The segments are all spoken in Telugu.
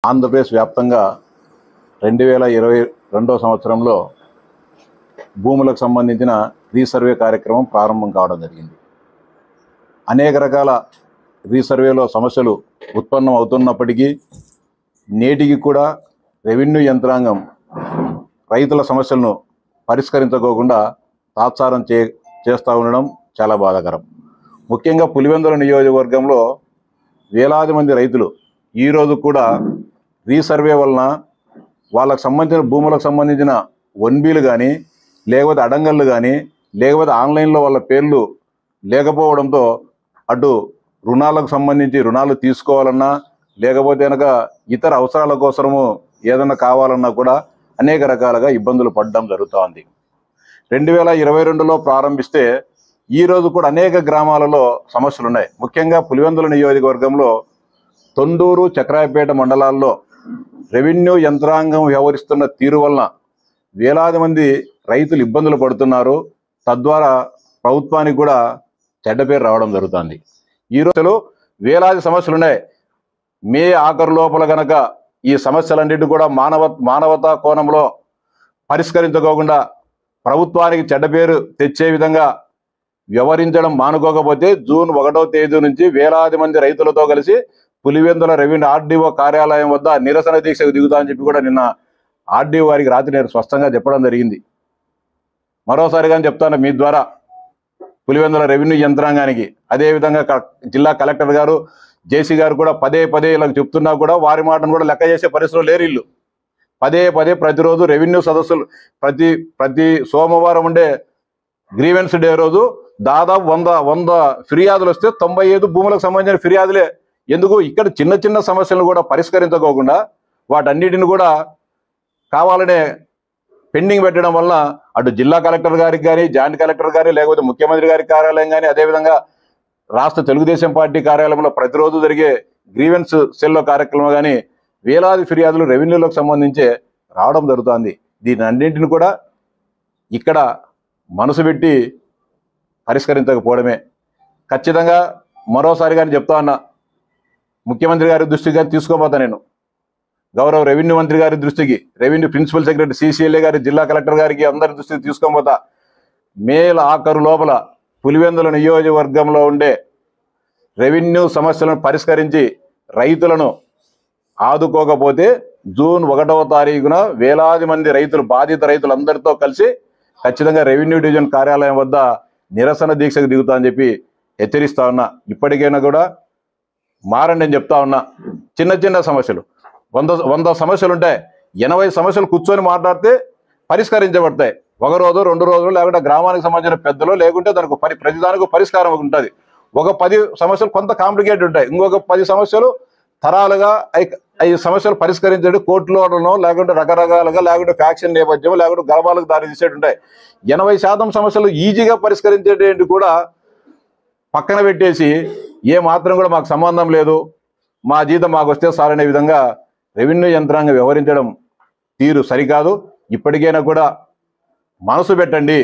ఆంధ్రప్రదేశ్ వ్యాప్తంగా 2022 సంవత్సరంలో భూములకు సంబంధించిన రీసర్వే కార్యక్రమం ప్రారంభం కావడం జరిగింది. అనేక రకాల రీసర్వేలో సమస్యలు ఉత్పన్నం అవుతున్నప్పటికీ నేటికి కూడా రెవెన్యూ యంత్రాంగం రైతుల సమస్యలను పరిష్కరించుకోకుండా తాత్సారం చేస్తూ ఉండడం చాలా బాధాకరం. ముఖ్యంగా పులివెందుల నియోజకవర్గంలో వేలాది మంది రైతులు ఈరోజు కూడా రీసర్వే వలన వాళ్ళకు సంబంధించిన భూములకు సంబంధించిన వన్బీలు కానీ లేకపోతే అడంగళ్ళు కానీ లేకపోతే ఆన్లైన్లో వాళ్ళ పేర్లు లేకపోవడంతో అటు రుణాలకు సంబంధించి రుణాలు తీసుకోవాలన్నా లేకపోతే కనుక ఇతర అవసరాల కోసము ఏదన్నా కావాలన్నా కూడా అనేక రకాలుగా ఇబ్బందులు పడడం జరుగుతోంది. 2022లో ప్రారంభిస్తే ఈరోజు కూడా అనేక గ్రామాలలో సమస్యలు ఉన్నాయి. ముఖ్యంగా పులివెందుల నియోజకవర్గంలో తొండూరు, చక్రాయపేట మండలాల్లో రెవెన్యూ యంత్రాంగం వ్యవహరిస్తున్న తీరు వలన వేలాది మంది రైతులు ఇబ్బందులు పడుతున్నారు. తద్వారా ప్రభుత్వానికి కూడా చెడ్డ పేరు రావడం జరుగుతుంది. ఈరోజు వేలాది సమస్యలు ఉన్నాయి. మే ఆఖరు లోపల కనుక ఈ సమస్యలన్నిటి కూడా మానవతా కోణంలో పరిష్కరించుకోకుండా ప్రభుత్వానికి చెడ్డ పేరు తెచ్చే విధంగా వ్యవహరించడం మానుకోకపోతే జూన్ 1వ తేదీ నుంచి వేలాది మంది రైతులతో కలిసి పులివెందుల రెవెన్యూ ఆర్డీఓ కార్యాలయం వద్ద నిరసన దీక్షకు దిగుతా అని చెప్పి కూడా నిన్న ఆర్డీఓ వారికి రాత్రి నేను స్పష్టంగా చెప్పడం జరిగింది. మరోసారిగా చెప్తాను మీ ద్వారా పులివెందుల రెవెన్యూ యంత్రాంగానికి, అదేవిధంగా జిల్లా కలెక్టర్ గారు, జేసీ గారు కూడా పదే ఇలా చెప్తున్నా కూడా వారి మాటను కూడా లెక్క చేసే పరిస్థితులు లేరు. ఇల్లు పదే ప్రతిరోజు రెవెన్యూ సదస్సులు ప్రతి సోమవారం ఉండే గ్రీవెన్స్ డే రోజు దాదాపు 100 ఫిర్యాదులు వస్తే 95 భూములకు సంబంధించిన ఫిర్యాదులే. ఎందుకు ఇక్కడ చిన్న సమస్యలను కూడా పరిష్కరించుకోకుండా వాటన్నిటిని కూడా కావాలనే పెండింగ్ పెట్టడం వల్ల అటు జిల్లా కలెక్టర్ గారికి కానీ, జాయింట్ కలెక్టర్ గారి, లేకపోతే ముఖ్యమంత్రి గారి కార్యాలయం కానీ, అదేవిధంగా రాష్ట్ర తెలుగుదేశం పార్టీ కార్యాలయంలో ప్రతిరోజు జరిగే గ్రీవెన్స్ సెల్లో కార్యక్రమం కానీ వేలాది ఫిర్యాదులు రెవెన్యూలకు సంబంధించి రావడం జరుగుతుంది. దీని అన్నింటిని కూడా ఇక్కడ మనసు పెట్టి పరిష్కరించకపోవడమే. ఖచ్చితంగా మరోసారి కానీ చెప్తా ఉన్నా, ముఖ్యమంత్రి గారి దృష్టికి కానీ తీసుకోబోతా నేను, గౌరవ రెవెన్యూ మంత్రి గారి దృష్టికి, రెవెన్యూ ప్రిన్సిపల్ సెక్రటరీ సిసిఎల్ఏ గారి, జిల్లా కలెక్టర్ గారికి అందరి దృష్టికి తీసుకోబోతా. మేల ఆఖరు లోపల పులివెందుల నియోజకవర్గంలో ఉండే రెవెన్యూ సమస్యలను పరిష్కరించి రైతులను ఆదుకోకపోతే జూన్ 1వ తారీఖున వేలాది మంది రైతులు, బాధిత రైతులందరితో కలిసి ఖచ్చితంగా రెవెన్యూ డివిజన్ కార్యాలయం వద్ద నిరసన దీక్షకు దిగుతా అని చెప్పి హెచ్చరిస్తా ఉన్నా. ఇప్పటికైనా కూడా మారండి అని చెప్తా ఉన్నా. చిన్న సమస్యలు 100 సమస్యలు ఉంటాయి. 80 సమస్యలు కూర్చొని మాట్లాడితే పరిష్కరించబడతాయి. 1 రోజు 2 రోజులు లేకుంటే గ్రామానికి సంబంధించిన పెద్దలు లేకుంటే దానికి ప్రతిదానికి పరిష్కారం ఉంటుంది. ఒక 10 సమస్యలు కొంత కాంప్లికేట్ ఉంటాయి, ఇంకొక 10 సమస్యలు తరాలుగా ఈ సమస్యలు పరిష్కరించండి కోర్టులోనో లేకుంటే రకరకాలుగా లేకుంటే ఫ్యాక్షన్ నేపథ్యం లేకుంటే గర్భాలకు దారి తీసేటుంటాయి. 80% సమస్యలు ఈజీగా పరిష్కరించేటి కూడా పక్కన పెట్టేసి ఏ మాత్రం కూడా మాకు సంబంధం లేదు, మా జీతం మాకు వస్తే సార్ అనే విధంగా రెవెన్యూ యంత్రాంగం వ్యవహరించడం తీరు సరికాదు. ఇప్పటికైనా కూడా మనసు పెట్టండి,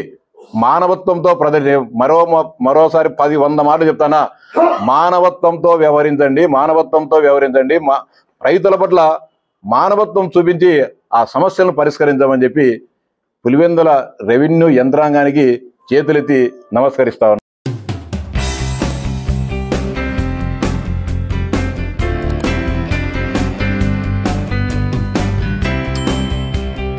మానవత్వంతో మరోసారి 100 మాటలు చెప్తానా, మానవత్వంతో వ్యవహరించండి. రైతుల పట్ల మానవత్వం చూపించి ఆ సమస్యలను పరిష్కరించమని చెప్పి పులివెందుల రెవెన్యూ యంత్రాంగానికి చేతులెత్తి నమస్కరిస్తా